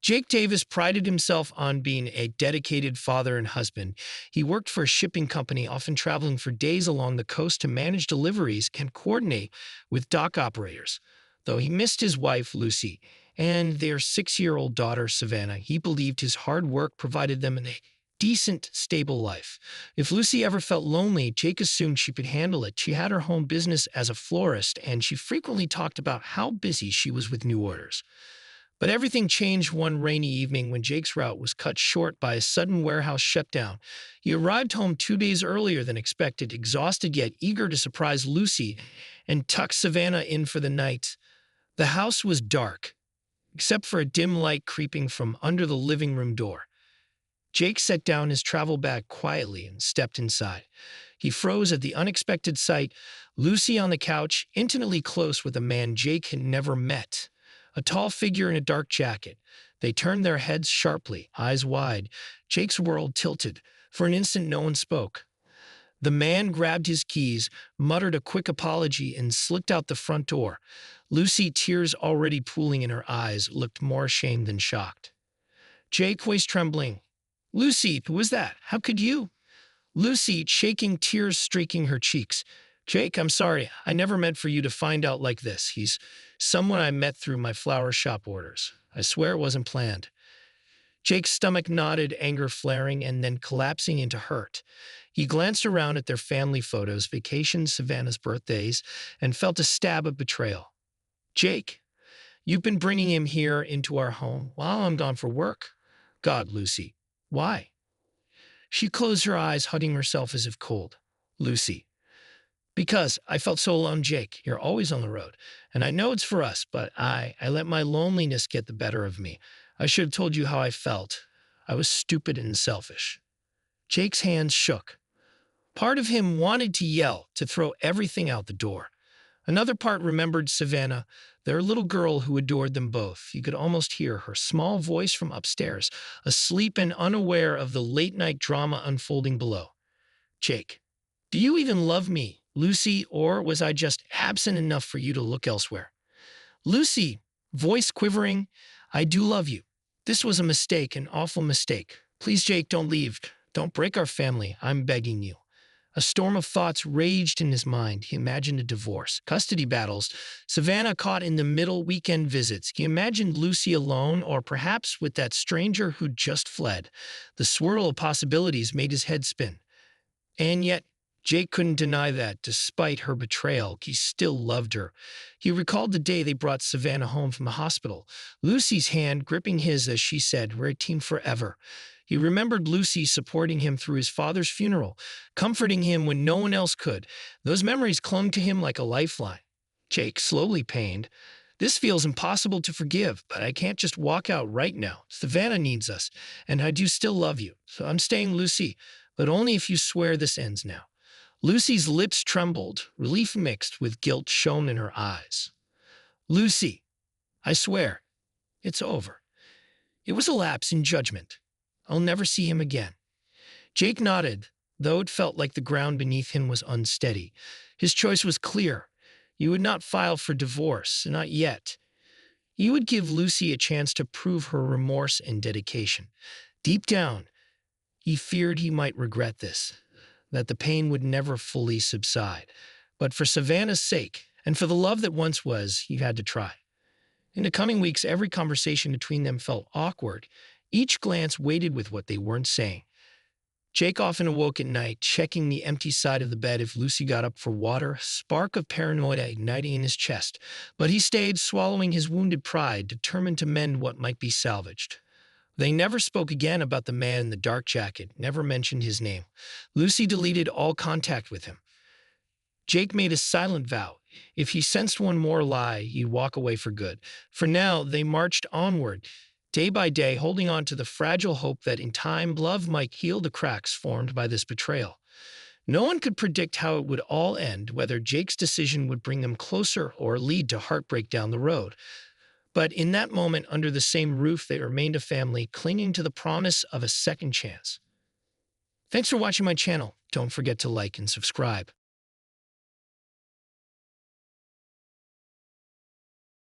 Jake Davis prided himself on being a dedicated father and husband. He worked for a shipping company, often traveling for days along the coast to manage deliveries and coordinate with dock operators. Though he missed his wife, Lucy, and their 6-year-old daughter, Savannah, he believed his hard work provided them a decent, stable life. If Lucy ever felt lonely, Jake assumed she could handle it. She had her home business as a florist, and she frequently talked about how busy she was with new orders. But everything changed one rainy evening when Jake's route was cut short by a sudden warehouse shutdown. He arrived home 2 days earlier than expected, exhausted yet eager to surprise Lucy and tuck Savannah in for the night. The house was dark, except for a dim light creeping from under the living room door. Jake set down his travel bag quietly and stepped inside. He froze at the unexpected sight: Lucy on the couch, intimately close with a man Jake had never met. A tall figure in a dark jacket. They turned their heads sharply, eyes wide. Jake's world tilted. For an instant, no one spoke. The man grabbed his keys, muttered a quick apology, and slipped out the front door. Lucy, tears already pooling in her eyes, looked more ashamed than shocked. Jake, voice trembling. "Lucy, who was that? How could you?" Lucy, shaking, tears streaking her cheeks. "Jake, I'm sorry. I never meant for you to find out like this. He's someone I met through my flower shop orders. I swear it wasn't planned." Jake's stomach knotted, anger flaring and then collapsing into hurt. He glanced around at their family photos, vacations, Savannah's birthdays, and felt a stab of betrayal. "Jake, you've been bringing him here into our home while I'm gone for work." "God, Lucy, why?" She closed her eyes, hugging herself as if cold. "Lucy, because I felt so alone, Jake. You're always on the road. And I know it's for us, but I let my loneliness get the better of me. I should have told you how I felt. I was stupid and selfish." Jake's hands shook. Part of him wanted to yell, to throw everything out the door. Another part remembered Savannah, their little girl who adored them both. You could almost hear her small voice from upstairs, asleep and unaware of the late-night drama unfolding below. "Jake, do you even love me, Lucy, or was I just absent enough for you to look elsewhere?" "Lucy," voice quivering, "I do love you. This was a mistake, an awful mistake. Please, Jake, don't leave. Don't break our family. I'm begging you." A storm of thoughts raged in his mind. He imagined a divorce, custody battles, Savannah caught in the middle, weekend visits. He imagined Lucy alone, or perhaps with that stranger who'd just fled. The swirl of possibilities made his head spin. And yet, Jake couldn't deny that, despite her betrayal, he still loved her. He recalled the day they brought Savannah home from the hospital, Lucy's hand gripping his as she said, "We're a team forever." He remembered Lucy supporting him through his father's funeral, comforting him when no one else could. Those memories clung to him like a lifeline. Jake, slowly pained, "This feels impossible to forgive, but I can't just walk out right now. Savannah needs us, and I do still love you. So I'm staying, Lucy, but only if you swear this ends now." Lucy's lips trembled, relief mixed with guilt shone in her eyes. "Lucy, I swear, it's over. It was a lapse in judgment. I'll never see him again." Jake nodded, though it felt like the ground beneath him was unsteady. His choice was clear. He would not file for divorce, not yet. He would give Lucy a chance to prove her remorse and dedication. Deep down, he feared he might regret this, that the pain would never fully subside. But for Savannah's sake, and for the love that once was, he had to try. In the coming weeks, every conversation between them felt awkward. Each glance weighted with what they weren't saying. Jake often awoke at night, checking the empty side of the bed if Lucy got up for water, a spark of paranoia igniting in his chest. But he stayed, swallowing his wounded pride, determined to mend what might be salvaged. They never spoke again about the man in the dark jacket, never mentioned his name. Lucy deleted all contact with him. Jake made a silent vow. If he sensed one more lie, he'd walk away for good. For now, they marched onward, day by day, holding on to the fragile hope that in time, love might heal the cracks formed by this betrayal. No one could predict how it would all end, whether Jake's decision would bring them closer or lead to heartbreak down the road. But in that moment, under the same roof, they remained a family, clinging to the promise of a second chance. Thanks for watching my channel. Don't forget to like and subscribe.